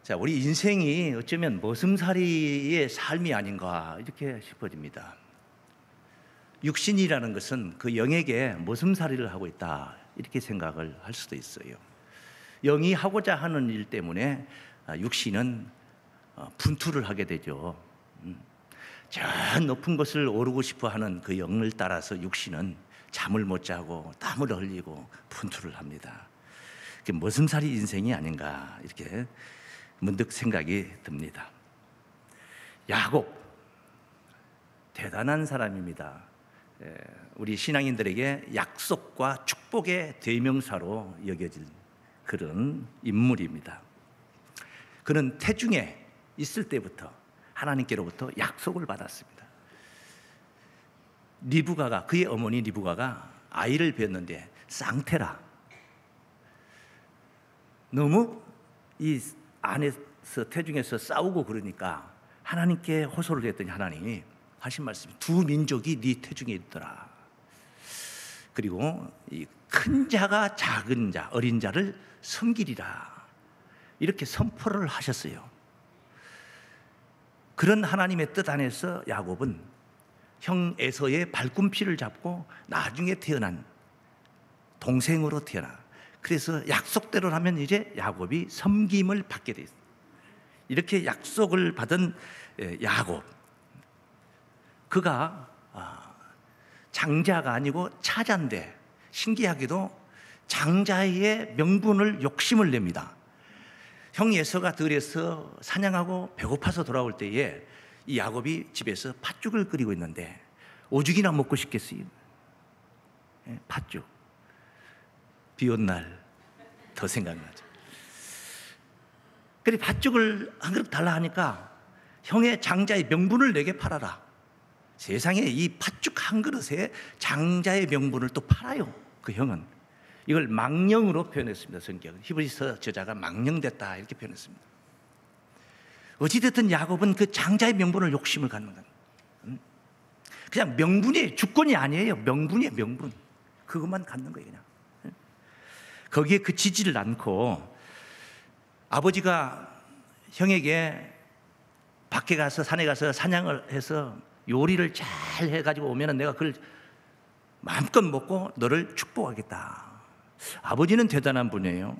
자, 우리 인생이 어쩌면 머슴살이의 삶이 아닌가 이렇게 싶어집니다. 육신이라는 것은 그 영에게 머슴살이를 하고 있다 이렇게 생각을 할 수도 있어요. 영이 하고자 하는 일 때문에 육신은 분투를 하게 되죠. 저 높은 곳을 오르고 싶어 하는 그 영을 따라서 육신은 잠을 못 자고 땀을 흘리고 분투를 합니다. 그게 머슴살이 인생이 아닌가 이렇게 문득 생각이 듭니다. 야곱 대단한 사람입니다. 우리 신앙인들에게 약속과 축복의 대명사로 여겨질 그런 인물입니다. 그는 태중에 있을 때부터 하나님께로부터 약속을 받았습니다. 리브가가, 그의 어머니 리브가가 아이를 뵀는데 쌍테라, 너무 이 안에서 태중에서 싸우고 그러니까 하나님께 호소를 했더니 하나님이 하신 말씀이 두 민족이 네 태중에 있더라. 그리고 이 큰 자가 작은 자, 어린 자를 섬기리라. 이렇게 선포를 하셨어요. 그런 하나님의 뜻 안에서 야곱은 형 에서의 발꿈치를 잡고 나중에 태어난 동생으로 태어나. 그래서 약속대로라면 이제 야곱이 섬김을 받게 돼 있어요. 이렇게 약속을 받은 야곱, 그가 장자가 아니고 차자인데 신기하게도 장자의 명분을 욕심을 냅니다. 형 에서가 들에서 사냥하고 배고파서 돌아올 때에 이 야곱이 집에서 팥죽을 끓이고 있는데 오죽이나 먹고 싶겠어요. 팥죽. 비 온 날 더 생각나죠. 그래 팥죽을 한 그릇 달라 하니까 형의 장자의 명분을 내게 팔아라. 세상에 이 팥죽 한 그릇에 장자의 명분을 또 팔아요. 그 형은 이걸 망령으로 표현했습니다. 성경은 히브리서 저자가 망령됐다 이렇게 표현했습니다. 어찌됐든 야곱은 그 장자의 명분을 욕심을 갖는 거예요. 그냥 명분이 주권이 아니에요. 명분이에요. 명분. 그것만 갖는 거예요. 그냥. 거기에 그치지를 않고 아버지가 형에게 밖에 가서 산에 가서 사냥을 해서 요리를 잘 해가지고 오면 내가 그걸 마음껏 먹고 너를 축복하겠다. 아버지는 대단한 분이에요.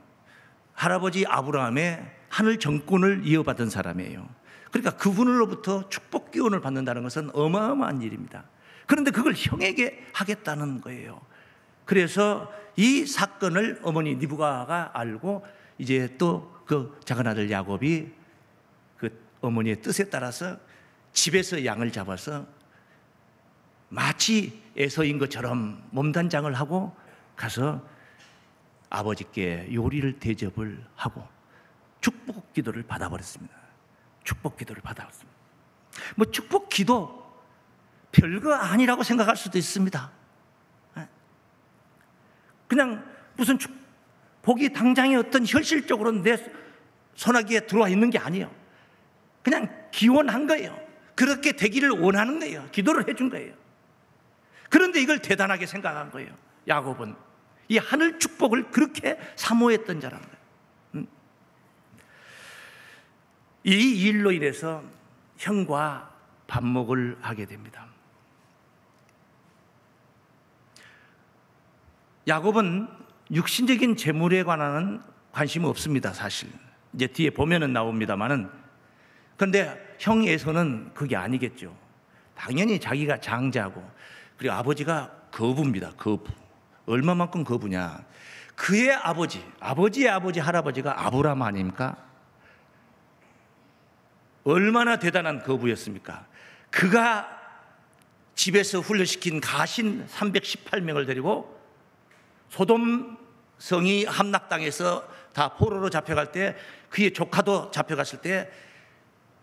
할아버지 아브라함의 하늘 정권을 이어받은 사람이에요. 그러니까 그분으로부터 축복 기원을 받는다는 것은 어마어마한 일입니다. 그런데 그걸 형에게 하겠다는 거예요. 그래서 이 사건을 어머니 리브가가 알고 이제 또 그 작은 아들 야곱이 그 어머니의 뜻에 따라서 집에서 양을 잡아서 마치 에서인 것처럼 몸단장을 하고 가서 아버지께 요리를 대접을 하고 축복 기도를 받아버렸습니다. 축복 기도를 받아버렸습니다. 뭐 축복 기도 별거 아니라고 생각할 수도 있습니다. 그냥 무슨 복이 당장에 어떤 현실적으로 내 손아귀에 들어와 있는 게 아니에요. 그냥 기원한 거예요. 그렇게 되기를 원하는 거예요. 기도를 해준 거예요. 그런데 이걸 대단하게 생각한 거예요. 야곱은 이 하늘 축복을 그렇게 사모했던 자라는 거예요. 이 일로 인해서 형과 반목을 하게 됩니다. 야곱은 육신적인 재물에 관한 관심이 없습니다. 사실 이제 뒤에 보면은 나옵니다만은, 그런데 형 에서는 그게 아니겠죠. 당연히 자기가 장자고, 그리고 아버지가 거부입니다. 거부. 얼마만큼 거부냐? 그의 아버지의 아버지 할아버지가 아브라함 아닙니까? 얼마나 대단한 거부였습니까? 그가 집에서 훈련시킨 가신 318명을 데리고 소돔 성이 함락당해서 다 포로로 잡혀갈 때, 그의 조카도 잡혀갔을 때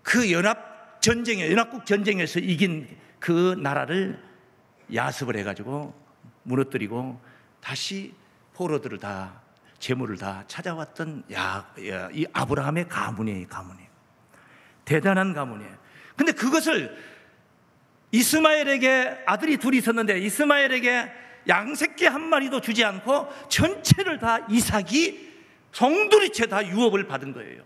그 연합국 전쟁에서 이긴 그 나라를 야습을 해가지고 무너뜨리고 다시 포로들을 다, 재물을 다 찾아왔던 이 아브라함의 가문이에요. 대단한 가문이에요. 근데 그것을 이스마엘에게 아들이 둘이 있었는데 이스마엘에게 양새끼 한 마리도 주지 않고 전체를 다 이삭이 송두리째 다 유업을 받은 거예요.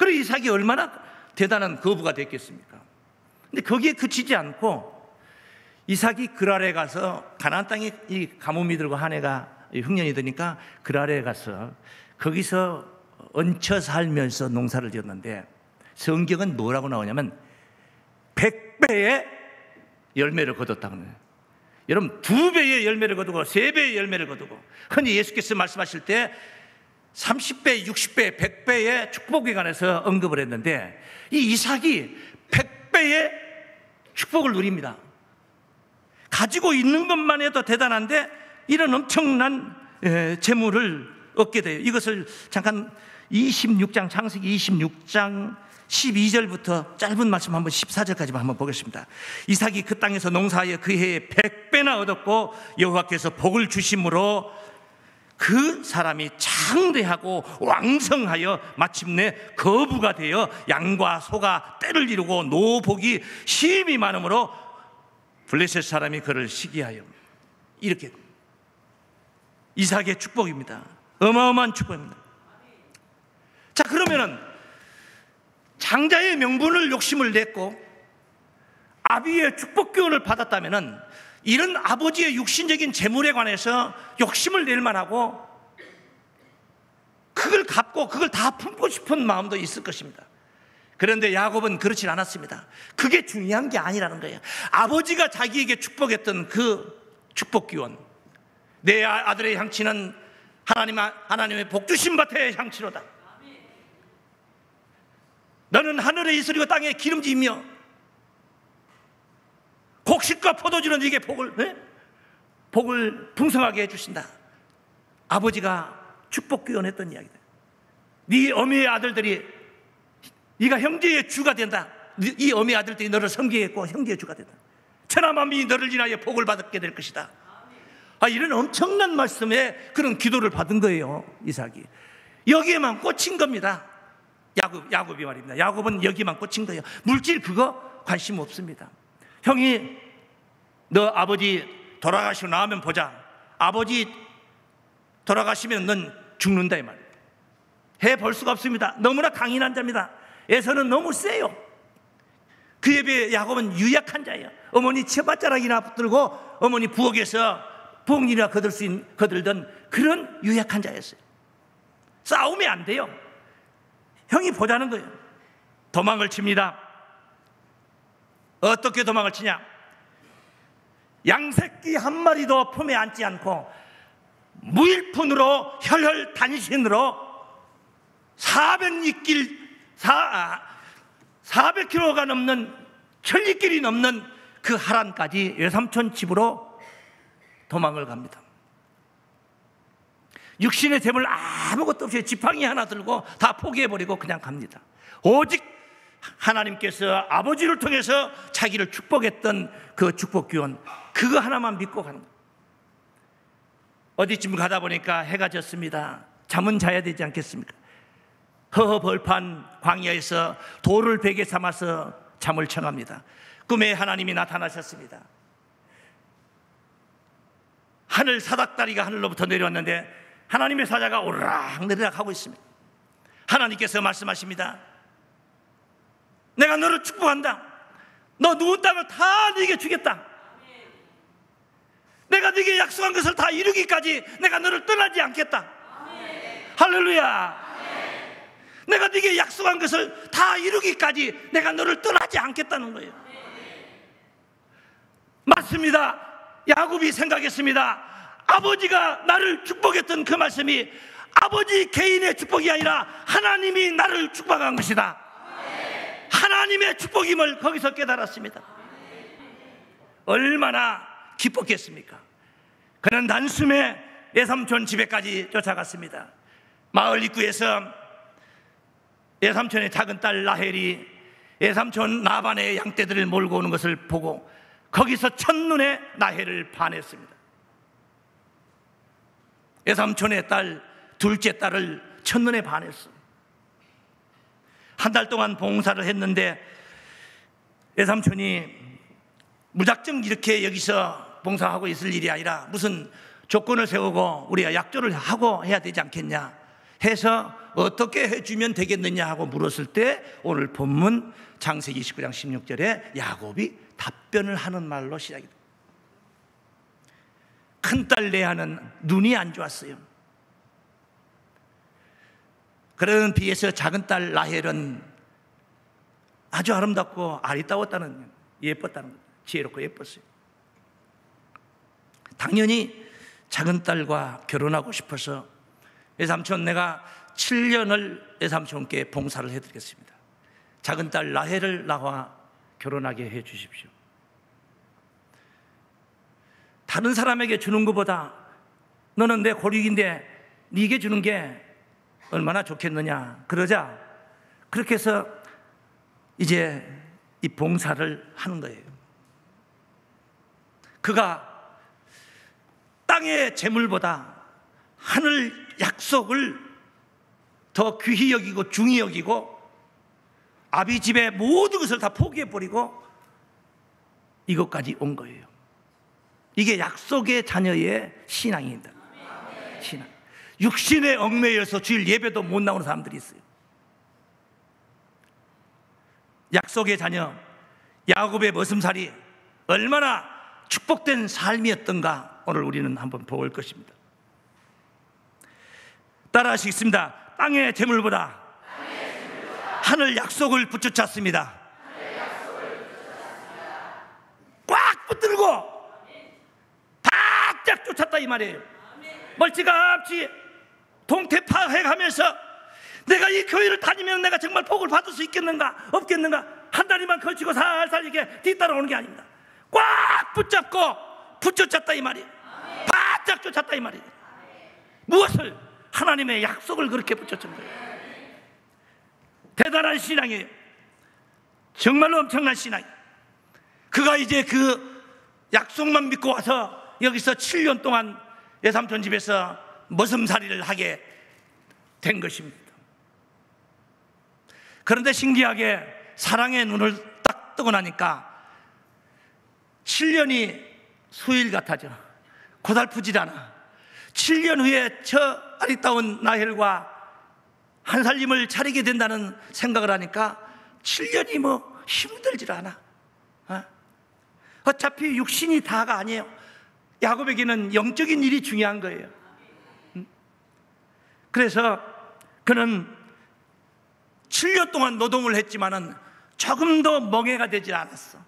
그래 이삭이 얼마나 대단한 거부가 됐겠습니까? 근데 거기에 그치지 않고 이삭이 그랄에 가서 가나안 땅에 이 가뭄이 들고 한 해가 흉년이 드니까 그랄에 가서 거기서 얹혀 살면서 농사를 지었는데 성경은 뭐라고 나오냐면 100배의 열매를 거뒀다고 해요. 여러분 2배의 열매를 거두고 3배의 열매를 거두고, 흔히 예수께서 말씀하실 때 30배, 60배, 100배의 축복에 관해서 언급을 했는데 이 이삭이 100배의 축복을 누립니다. 가지고 있는 것만 해도 대단한데 이런 엄청난 재물을 얻게 돼요. 이것을 잠깐 26장, 창세기 26장 12절부터 짧은 말씀 한번 14절까지만 한번 보겠습니다. 이삭이 그 땅에서 농사하여 그 해에 100배나 얻었고 여호와께서 복을 주심으로 그 사람이 창대하고 왕성하여 마침내 거부가 되어 양과 소가 떼를 이루고 노복이 심히 많으므로 블레셋 사람이 그를 시기하여. 이렇게 이삭의 축복입니다. 어마어마한 축복입니다. 자, 그러면은 장자의 명분을 욕심을 냈고 아비의 축복 교훈을 받았다면은 이런 아버지의 육신적인 재물에 관해서 욕심을 낼 만하고 그걸 갖고 그걸 다 품고 싶은 마음도 있을 것입니다. 그런데 야곱은 그렇진 않았습니다. 그게 중요한 게 아니라는 거예요. 아버지가 자기에게 축복했던 그 축복 기원, 내 아들의 향치는 하나님의 복주신 밭의 향치로다. 너는 하늘의 이슬이고 땅의 기름짐이며 곡식과 포도주는 네게 복을 풍성하게 해주신다. 아버지가 축복 기원했던 이야기다. 네 어미의 아들들이 네가 형제의 주가 된다. 이 어미의 아들들이 너를 섬기겠고 형제의 주가 된다. 천하만민이 너를 인하여 복을 받게 될 것이다. 이런 엄청난 말씀에 그런 기도를 받은 거예요. 이삭이 여기에만 꽂힌 겁니다. 야곱이 말입니다. 야곱은 여기만 꽂힌 거예요. 물질 그거 관심 없습니다. 형이 너 아버지 돌아가시고 나오면 보자. 아버지 돌아가시면 넌 죽는다 이 말이에요. 해볼 수가 없습니다. 너무나 강인한 자입니다. 에서는 너무 세요. 그에 비해 야곱은 유약한 자예요. 어머니 치맛자락이나 붙들고 어머니 부엌에서 부엌일이나 거들던 그런 유약한 자였어요. 싸우면 안 돼요. 형이 보자는 거예요. 도망을 칩니다. 어떻게 도망을 치냐? 양새끼 한 마리도 품에 안지 않고 무일푼으로 혈혈단신으로 400km가 넘는 천리길이 넘는 그 하란까지 외삼촌 집으로 도망을 갑니다. 육신의 재물 아무것도 없이 지팡이 하나 들고 다 포기해버리고 그냥 갑니다. 오직 하나님께서 아버지를 통해서 자기를 축복했던 그 축복 기원, 그거 하나만 믿고 가는 거예요. 어디쯤 가다 보니까 해가 졌습니다. 잠은 자야 되지 않겠습니까? 허허벌판 광야에서 돌을 베개 삼아서 잠을 청합니다. 꿈에 하나님이 나타나셨습니다. 하늘 사닥다리가 하늘로부터 내려왔는데 하나님의 사자가 오르락내리락 하고 있습니다. 하나님께서 말씀하십니다. 내가 너를 축복한다. 너 누운 땅을 다 네게 주겠다. 내가 네게 약속한 것을 다 이루기까지 내가 너를 떠나지 않겠다. 할렐루야. 내가 네게 약속한 것을 다 이루기까지 내가 너를 떠나지 않겠다는 거예요. 맞습니다. 야곱이 생각했습니다. 아버지가 나를 축복했던 그 말씀이 아버지 개인의 축복이 아니라 하나님이 나를 축복한 것이다. 하나님의 축복임을 거기서 깨달았습니다. 얼마나 기뻤겠습니까? 그는 단숨에 외삼촌 집에까지 쫓아갔습니다. 마을 입구에서 외삼촌의 작은 딸 라헬이 외삼촌 나반의 양떼들을 몰고 오는 것을 보고 거기서 첫눈에 라헬을 반했습니다. 외삼촌의 딸, 둘째 딸을 첫눈에 반했어. 한 달 동안 봉사를 했는데 외삼촌이 무작정 이렇게 여기서 봉사하고 있을 일이 아니라 무슨 조건을 세우고 우리가 약조를 하고 해야 되지 않겠냐 해서 어떻게 해주면 되겠느냐 하고 물었을 때 오늘 본문 창세기 29장 16절에 야곱이 답변을 하는 말로 시작이 됩니다. 큰딸 레아는 눈이 안 좋았어요. 그런 비해서 작은딸 라헬은 아주 아름답고 아리따웠다는, 예뻤다는 거예요. 지혜롭고 예뻤어요. 당연히 작은딸과 결혼하고 싶어서 외삼촌, 내가 7년을 외삼촌께 봉사를 해드리겠습니다. 작은딸 라헬을 나와 결혼하게 해 주십시오. 다른 사람에게 주는 것보다 너는 내 고륙인데 네게 주는 게 얼마나 좋겠느냐. 그러자 그렇게 해서 이제 이 봉사를 하는 거예요. 그가 땅의 재물보다 하늘 약속을 더 귀히 여기고 중히 여기고 아비 집의 모든 것을 다 포기해버리고 이것까지 온 거예요. 이게 약속의 자녀의 신앙입니다. 신앙. 육신에 얽매여서 주일 예배도 못 나오는 사람들이 있어요. 약속의 자녀 야곱의 머슴살이 얼마나 축복된 삶이었던가 오늘 우리는 한번 볼 것입니다. 따라하시겠습니다. 땅의 재물보다 하늘 약속을 붙여찼습니다. 꽉 붙들고 바짝 쫓았다 이 말이에요. 멀찌감치 동태파해가면서 내가 이 교회를 다니면 내가 정말 복을 받을 수 있겠는가 없겠는가 한 다리만 걸치고 살살 이렇게 뒤따라오는 게 아닙니다. 꽉 붙잡고 붙여찼다 이 말이에요. 바짝 쫓았다 이 말이에요. 무엇을? 하나님의 약속을 그렇게 붙여찬 거예요. 대단한 신앙이에요. 정말로 엄청난 신앙이에요. 그가 이제 그 약속만 믿고 와서 여기서 7년 동안 외삼촌 집에서 머슴살이를 하게 된 것입니다. 그런데 신기하게 사랑의 눈을 딱 뜨고 나니까 7년이 수일 같아져. 고달프질 않아. 7년 후에 저 아리따운 라헬과 한 살림을 차리게 된다는 생각을 하니까 7년이 뭐 힘들질 않아. 어차피 육신이 다가 아니에요. 야곱에게는 영적인 일이 중요한 거예요. 그래서 그는 7년 동안 노동을 했지만은 조금도 멍해가 되지 않았어.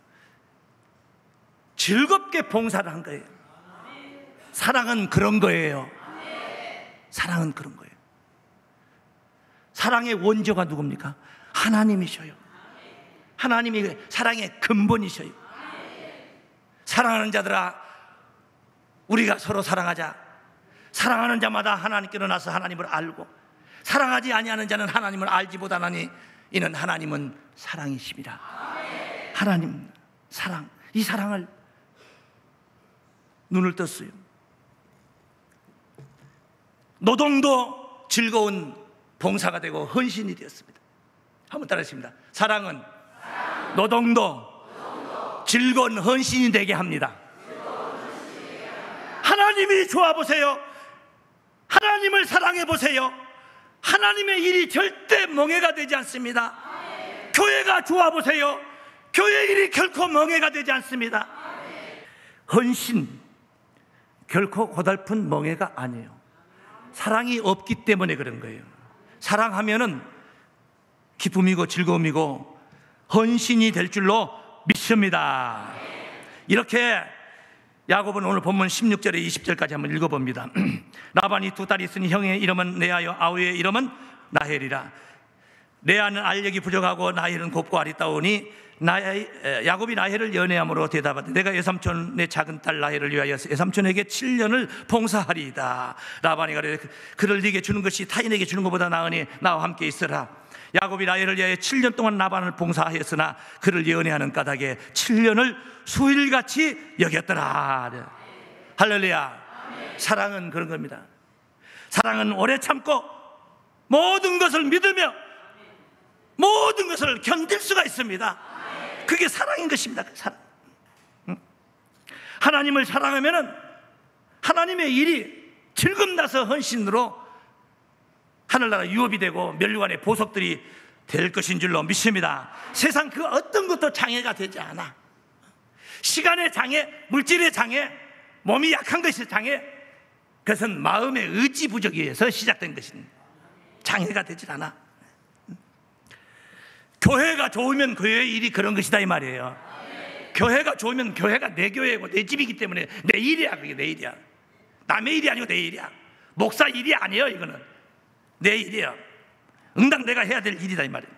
즐겁게 봉사를 한 거예요. 사랑은 그런 거예요. 사랑은 그런 거예요. 사랑의 원조가 누굽니까? 하나님이셔요. 하나님이 사랑의 근본이셔요. 사랑하는 자들아, 우리가 서로 사랑하자. 사랑하는 자마다 하나님께로 나서 하나님을 알고, 사랑하지 아니하는 자는 하나님을 알지 못하나니 이는 하나님은 사랑이십니다. 하나님 사랑, 이 사랑을 눈을 떴어요. 노동도 즐거운 봉사가 되고 헌신이 되었습니다. 한번 따라하십니다. 사랑은 노동도 즐거운 헌신이 되게 합니다. 하나님이 좋아 보세요. 하나님을 사랑해 보세요. 하나님의 일이 절대 멍해가 되지 않습니다. 교회가 좋아 보세요. 교회 일이 결코 멍해가 되지 않습니다. 헌신 결코 고달픈 멍해가 아니에요. 사랑이 없기 때문에 그런 거예요. 사랑하면은 기쁨이고 즐거움이고 헌신이 될 줄로 믿습니다. 이렇게 야곱은 오늘 본문 16절에 20절까지 한번 읽어봅니다. 라반이 두 딸이 있으니 형의 이름은 레아요 아우의 이름은 라헬이라. 레아는 알력이 부족하고 라헬은 곱고 아리따우니 야곱이 라헬을 연애함으로 대답하되 내가 외삼촌 내 작은 딸 라헬을 위하여 외삼촌에게 7년을 봉사하리이다. 라반이 가로되 그를 네게 주는 것이 타인에게 주는 것보다 나으니 나와 함께 있으라. 야곱이 라헬을 위하여 7년 동안 라반을 봉사하였으나 그를 연애하는 까닭에 7년을 수일같이 여겼더라. 할렐루야. 사랑은 그런 겁니다. 사랑은 오래 참고 모든 것을 믿으며 모든 것을 견딜 수가 있습니다. 그게 사랑인 것입니다. 사랑. 하나님을 사랑하면은 하나님의 일이 즐겁나서 헌신으로 하늘나라 유업이 되고 멸류관의 보석들이 될 것인 줄로 믿습니다. 세상 그 어떤 것도 장애가 되지 않아. 시간의 장애, 물질의 장애, 몸이 약한 것이 장애, 그것은 마음의 의지 부족에 의해서 시작된 것입니다. 장애가 되질 않아. 교회가 좋으면 교회의 일이 그런 것이다 이 말이에요. 교회가 좋으면 교회가 내 교회고 내 집이기 때문에 내 일이야. 그게 내 일이야. 남의 일이 아니고 내 일이야. 목사 일이 아니에요. 이거는 내 일이에요. 응당 내가 해야 될 일이다 이 말이에요.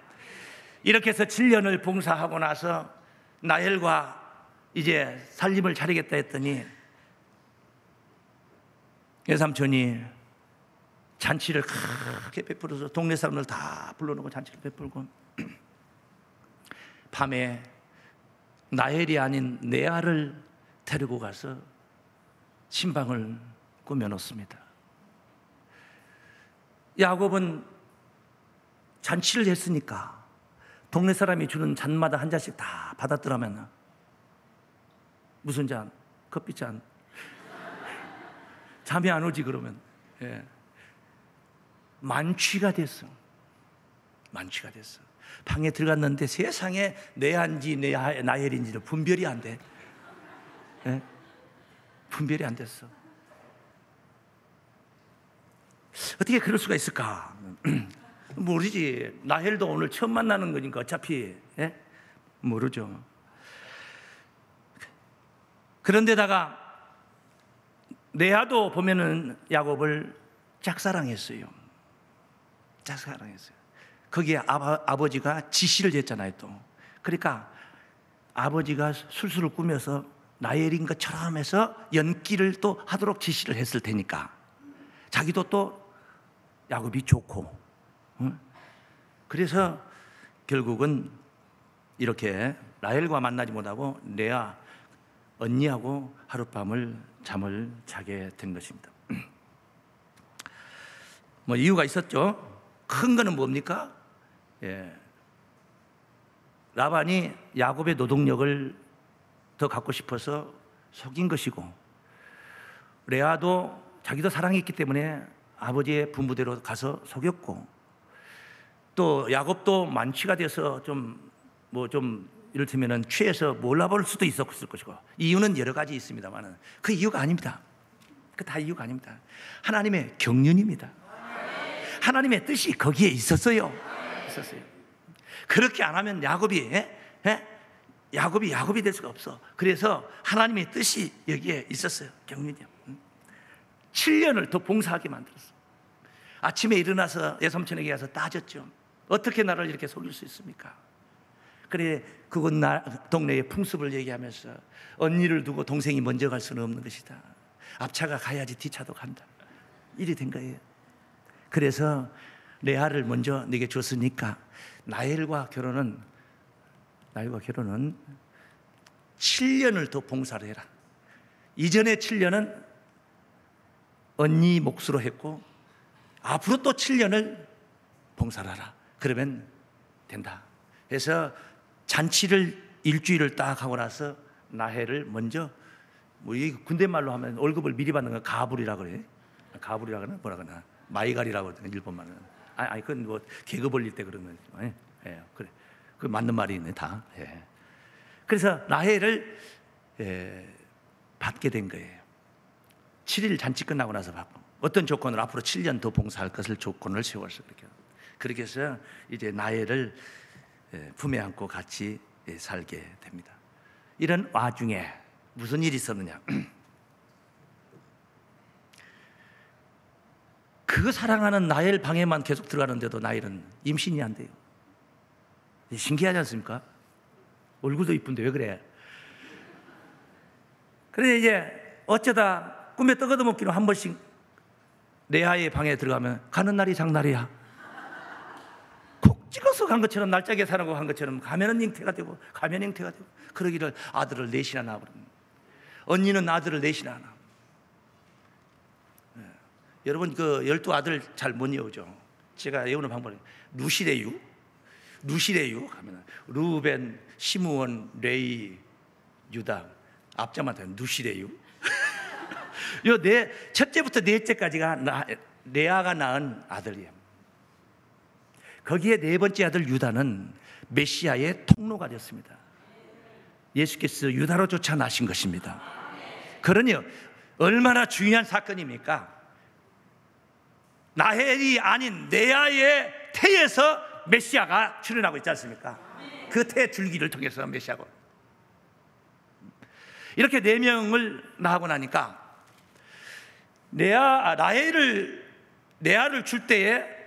이렇게 해서 7년을 봉사하고 나서 나엘과 이제 살림을 차리겠다 했더니 외삼촌이 잔치를 크게 베풀어서 동네 사람들 다 불러놓고 잔치를 베풀고 밤에 나엘이 아닌 레아를 데리고 가서 신방을 꾸며놓습니다. 야곱은 잔치를 했으니까 동네 사람이 주는 잔마다 한 잔씩 다 받았더라면. 무슨 잔? 커피잔. 잠이 안 오지 그러면. 예. 만취가 됐어. 만취가 됐어. 방에 들어갔는데 세상에 레아인지 나엘인지를 분별이 안 돼. 예? 분별이 안 됐어. 어떻게 그럴 수가 있을까? 모르지. 나헬도 오늘 처음 만나는 거니까 어차피. 예? 모르죠. 그런데다가 레아도 보면은 야곱을 짝사랑했어요. 짝사랑했어요. 거기에 아버지가 지시를 했잖아요 또. 그러니까 아버지가 술술을 꾸며서 나엘인 것처럼 해서 연기를 또 하도록 지시를 했을 테니까 자기도 또 야곱이 좋고. 응? 그래서 결국은 이렇게 라헬과 만나지 못하고 레아 언니하고 하룻밤을 잠을 자게 된 것입니다. 뭐 이유가 있었죠. 큰 거는 뭡니까? 예. 라반이 야곱의 노동력을 더 갖고 싶어서 속인 것이고, 레아도 자기도 사랑했기 때문에 아버지의 분부대로 가서 속였고, 또 야곱도 만취가 돼서 좀 이를테면은 취해서 몰라볼 수도 있었을 것이고, 이유는 여러 가지 있습니다만은 그 이유가 아닙니다. 그 다 이유가 아닙니다. 하나님의 경륜입니다. 하나님의 뜻이 거기에 있었어요. 그렇게 안 하면 야곱이 될 수가 없어. 그래서 하나님의 뜻이 여기에 있었어요. 경륜이요. 7년을 더 봉사하게 만들었어. 아침에 일어나서 외삼촌에게 가서 따졌죠. 어떻게 나를 이렇게 속일 수 있습니까? 그래, 그곳 동네의 풍습을 얘기하면서 언니를 두고 동생이 먼저 갈 수는 없는 것이다. 앞차가 가야지 뒤차도 간다. 일이 된 거예요. 그래서 레아를 먼저 내게 줬으니까 나엘과 결혼은 7년을 더 봉사를 해라. 이전의 7년은 언니 몫으로 했고 앞으로 또 7년을 봉사를 하라. 그러면 된다. 그래서 잔치를 일주일을 딱 하고 나서 나헬을 먼저, 뭐 이 군대 말로 하면 월급을 미리 받는 거 가불이라고 그래. 가불이라고 하나 뭐라 그러나 마이갈이라고 그러나 일본 말은. 아니 그건 뭐 계급 올릴 때 그런 거지. 예, 그래. 그 맞는 말이 있네 다. 예. 그래서 나헬을 받게 된 거예요. 7일 잔치 끝나고 나서 받고, 어떤 조건을 앞으로 7년 더 봉사할 것을 조건을 세웠어. 그렇게 해서 이제 나헬을 품에 안고 같이 살게 됩니다. 이런 와중에 무슨 일이 있었느냐? 그 사랑하는 나엘 방에만 계속 들어가는데도 나엘은 임신이 안 돼요. 신기하지 않습니까? 얼굴도 이쁜데 왜 그래? 그래서 이제 어쩌다 꿈에 떡 얻어먹기로 한 번씩 레아의 방에 들어가면 가는 날이 장날이야. 콕 찍어서 간 것처럼, 날짜게 사는 거 한 것처럼 가면은 잉태가 되고 가면 잉태가 되고, 그러기를 아들을 넷이나 낳아버립니다. 언니는 아들을 넷이나 낳아. 여러분 그 12아들 잘 못 외우죠. 제가 외우는 방법이 루시레유 하면 루벤, 시므온, 레이, 유다, 앞자만 되면 루시레유. 요 첫째부터 넷째까지가 레아가 낳은 아들이에요. 거기에 네 번째 아들 유다는 메시아의 통로가 되었습니다. 예수께서 유다로 쫓아나신 것입니다. 그러니 얼마나 중요한 사건입니까? 라헬이 아닌 레아의 태에서 메시아가 출현하고 있지 않습니까? 그 태 줄기를 통해서 메시아가 이렇게 네 명을 낳고 나니까 레아를 줄 때에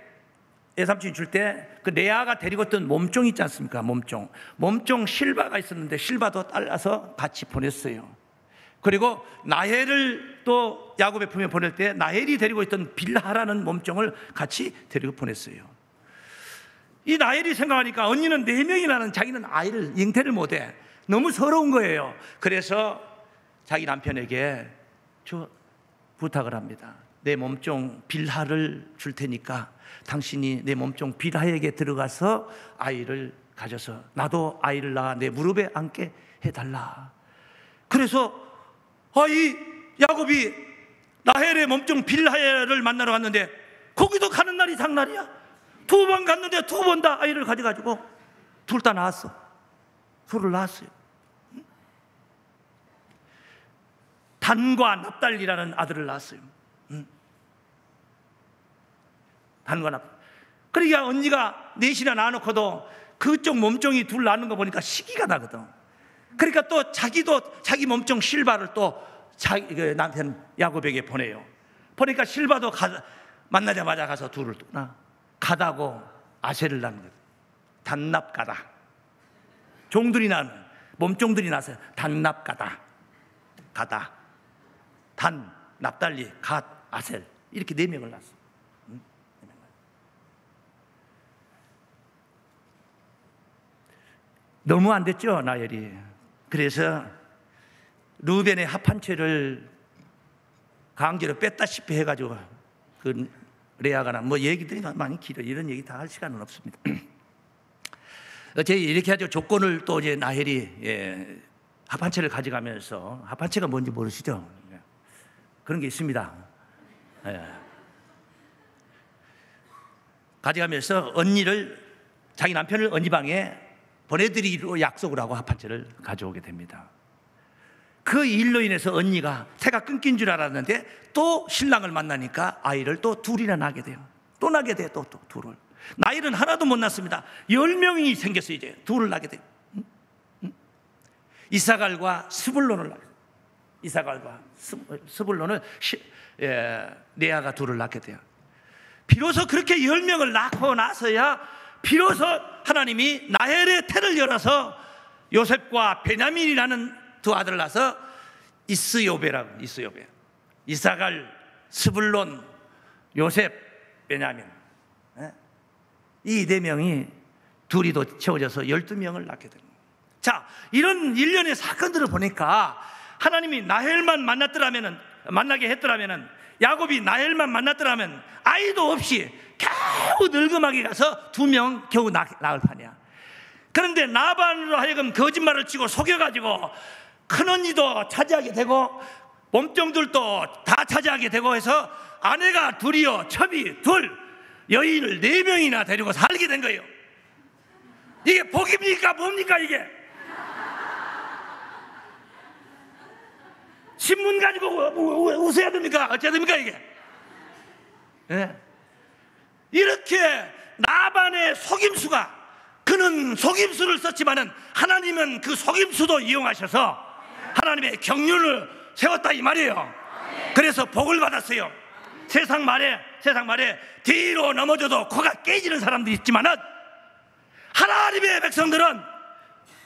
애삼촌이 줄 때 그 레아가 데리고 있던 몸종 있지 않습니까? 몸종 실바가 있었는데 실바도 딸라서 같이 보냈어요. 그리고 나헬을 또 야곱의 품에 보낼 때 나헬이 데리고 있던 빌하라는 몸종을 같이 데리고 보냈어요. 이 나헬이 생각하니까 언니는 4명이 나는 자기는 아이를 잉태를 못해. 너무 서러운 거예요. 그래서 자기 남편에게 부탁을 합니다. 내 몸종 빌하를 줄 테니까 당신이 내 몸종 빌하에게 들어가서 아이를 가져서 나도 아이를 낳아 내 무릎에 앉게 해달라. 그래서 이 야곱이 라헬의 몸종 빌하를 만나러 갔는데 거기도 가는 날이 장날이야. 2번 갔는데 2번 다 아이를 가져가지고 둘 다 낳았어. 둘을 낳았어요. 단과 납달리라는 아들을 낳았어요. 단과 납달리. 그러니까 언니가 넷이나 낳아놓고도 그쪽 몸종이 둘 낳는 거 보니까 시기가 나거든. 그러니까 또 자기 몸종 실바를 또 자기 남편 야곱에게 보내요. 보니까 실바도 만나자마자 가서 둘을 낳아. 가다고 아셀을 낳는 거예요. 단납가다. 종들이 낳는 몸종들이 낳아서 단납가다. 가다. 단, 납달리, 갓, 아셀 이렇게 4명을 낳았어. 너무 안 됐죠, 나엘이. 그래서 루벤의 합한채를 강제로 뺐다시피 해가지고 그 레아가 뭐 얘기들이 많이 길어. 이런 얘기 다 할 시간은 없습니다. 제 이렇게 하죠. 조건을 또 이제 나헬이 합한채를 가져가면서, 합한채가 뭔지 모르시죠? 그런 게 있습니다. 가져가면서 자기 남편을 언니 방에 보내드리기로 약속을 하고 합한채를 가져오게 됩니다. 그 일로 인해서 언니가 새가 끊긴 줄 알았는데 또 신랑을 만나니까 아이를 또 둘이나 낳게 돼요. 또 낳게 돼요. 또 둘을. 나일은 하나도 못 낳습니다. 10명이 생겼어요. 이제 둘을 낳게 돼요. 이사갈과 스불론을 낳게 돼요. 이사갈과 스불론을 레아가 둘을 낳게 돼요. 비로소 그렇게 10명을 낳고 나서야 비로소 하나님이 나헬의 태를 열어서 요셉과 베냐민이라는 두 아들을 낳아서 이스요베라고. 이사갈, 스불론, 요셉, 베냐민, 이 4명이 둘이 더 채워져서 12명을 낳게 됩니다. 자, 이런 일련의 사건들을 보니까 하나님이 나헬만 만나게 했더라면, 야곱이 나헬만 만났더라면 아이도 없이 겨우 늙음하게 가서 2명 겨우 낳을 판이야. 그런데 나반으로 하여금 거짓말을 치고 속여가지고 큰언니도 차지하게 되고 몸종들도 다 차지하게 되고 해서 아내가 둘이요, 첩이 둘, 여인을 4명이나 데리고 살게 된 거예요. 이게 복입니까? 뭡니까 이게? 신문 가지고 웃어야 됩니까? 어째야 됩니까 이게? 이렇게 나반의 속임수가, 그는 속임수를 썼지만은 하나님은 그 속임수도 이용하셔서 하나님의 경륜을 세웠다 이 말이에요. 그래서 복을 받았어요. 세상 말에 뒤로 넘어져도 코가 깨지는 사람들이 있지만은 하나님의 백성들은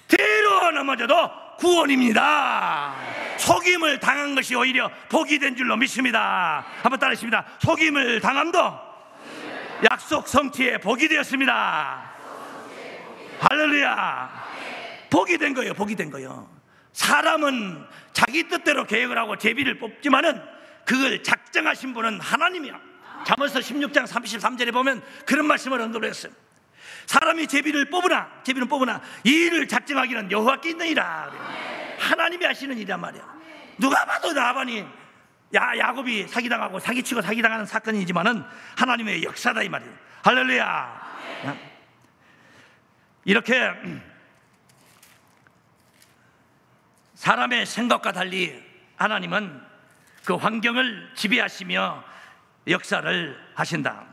뒤로 넘어져도 구원입니다. 속임을 당한 것이 오히려 복이 된 줄로 믿습니다. 한번 따라하십니다. 속임을 당함도 약속 성취의 복이 되었습니다. 할렐루야. 복이 된 거예요. 사람은 자기 뜻대로 계획을 하고 제비를 뽑지만은 그걸 작정하신 분은 하나님이야. 잠언서 16장 33절에 보면 그런 말씀을 언급을 했어요. 사람이 제비는 뽑으나 이 일을 작정하기는 여호와께 있느니라. 하나님이 하시는 일이란 말이야. 누가 봐도 나반이 야곱이 사기당하고 사기치고 사기당하는 사건이지만은 하나님의 역사다 이 말이에요. 할렐루야. 이렇게 사람의 생각과 달리 하나님은 그 환경을 지배하시며 역사를 하신다.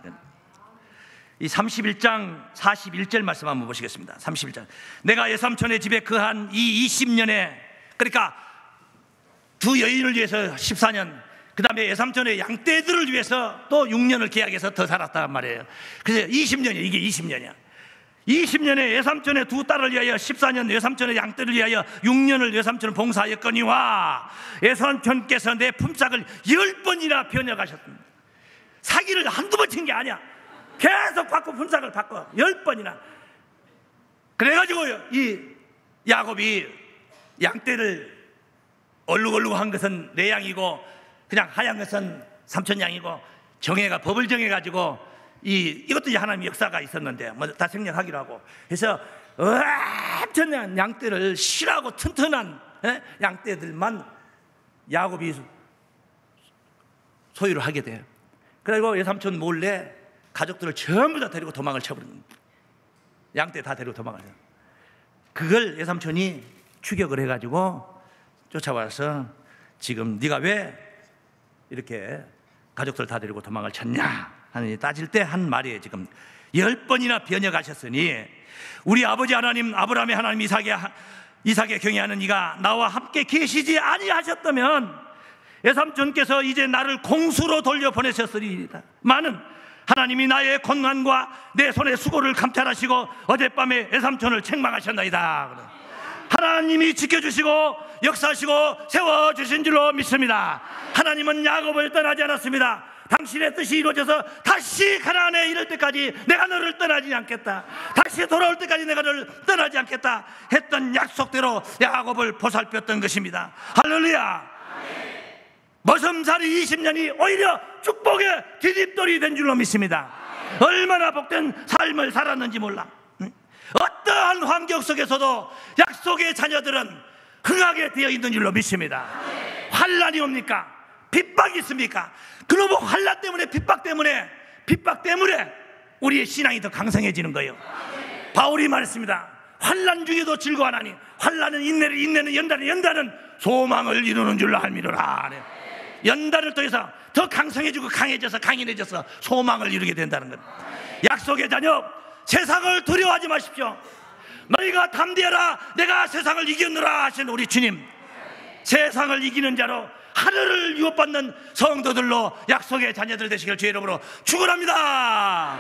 이 31장 41절 말씀 한번 보시겠습니다. 31장. 내가 외삼촌의 집에 거한 이 20년에, 그러니까 두 여인을 위해서 14년, 그 다음에 외삼촌의 양떼들을 위해서 또 6년을 계약해서 더 살았단 말이에요. 그래서 20년이에요. 이게 20년이야. 20년에 외삼촌의 두 딸을 위하여 14년, 외삼촌의 양떼를 위하여 6년을 외삼촌을 봉사하였거니와 외삼촌께서 내 품삯을 10번이나 변해가셨습니다. 사기를 한두 번 친 게 아니야. 계속 받고 품삯을 받고 10번이나. 그래가지고 이 야곱이 양떼를 얼룩얼룩한 것은 내 양이고 그냥 하얀 것은 삼촌 양이고 정해가 법을 정해가지고 이것도 이제 하나님의 역사가 있었는데 뭐 다 생략하기로 하고 해서 엄청난 양떼를 실하고 튼튼한 양떼들만 야곱이 소유를 하게 돼요. 그리고 외삼촌 몰래 가족들을 전부 다 데리고 도망을 쳐버립니다. 양떼 다 데리고 도망을 해요. 그걸 외삼촌이 추격을 해가지고 쫓아와서 지금 네가 왜 이렇게 가족들 다 데리고 도망을 쳤냐 하는 따질 때 한 말이에요. 지금 10번이나 변해가셨으니 우리 아버지 하나님 아브라함의 하나님 이삭의 경외하는 이가 나와 함께 계시지 아니하셨다면 외삼촌께서 이제 나를 공수로 돌려보내셨으리이다. 많은 하나님이 나의 고난과 내 손의 수고를 감찰하시고 어젯밤에 외삼촌을 책망하셨나이다. 하나님이 지켜주시고 역사하시고 세워주신 줄로 믿습니다. 하나님은 야곱을 떠나지 않았습니다. 당신의 뜻이 이루어져서 다시 가나안에 이를 때까지 내가 너를 떠나지 않겠다, 다시 돌아올 때까지 내가 너를 떠나지 않겠다 했던 약속대로 야곱을 보살폈던 것입니다. 할렐루야. 머슴살이 20년이 오히려 축복의 디딤돌이 된 줄로 믿습니다. 얼마나 복된 삶을 살았는지 몰라. 어떠한 환경 속에서도 약속의 자녀들은 흥하게 되어 있는 줄로 믿습니다. 환난이 옵니까? 핍박이 있습니까? 그놈의 환난 때문에 핍박 때문에 우리의 신앙이 더 강성해지는 거예요. 바울이 말했습니다. 환난 중에도 즐거워하나니 환난은 인내를, 인내는 연단을, 연단은 소망을 이루는 줄로 알미노라. 연단을 통해서 더 강성해지고 강해져서 강인해져서 소망을 이루게 된다는 것. 약속의 자녀, 세상을 두려워하지 마십시오. 너희가 담대하라, 내가 세상을 이겼노라 하신 우리 주님, 세상을 이기는 자로 하늘을 유업받는 성도들로 약속의 자녀들 되시길 주의 이름으로 축원합니다.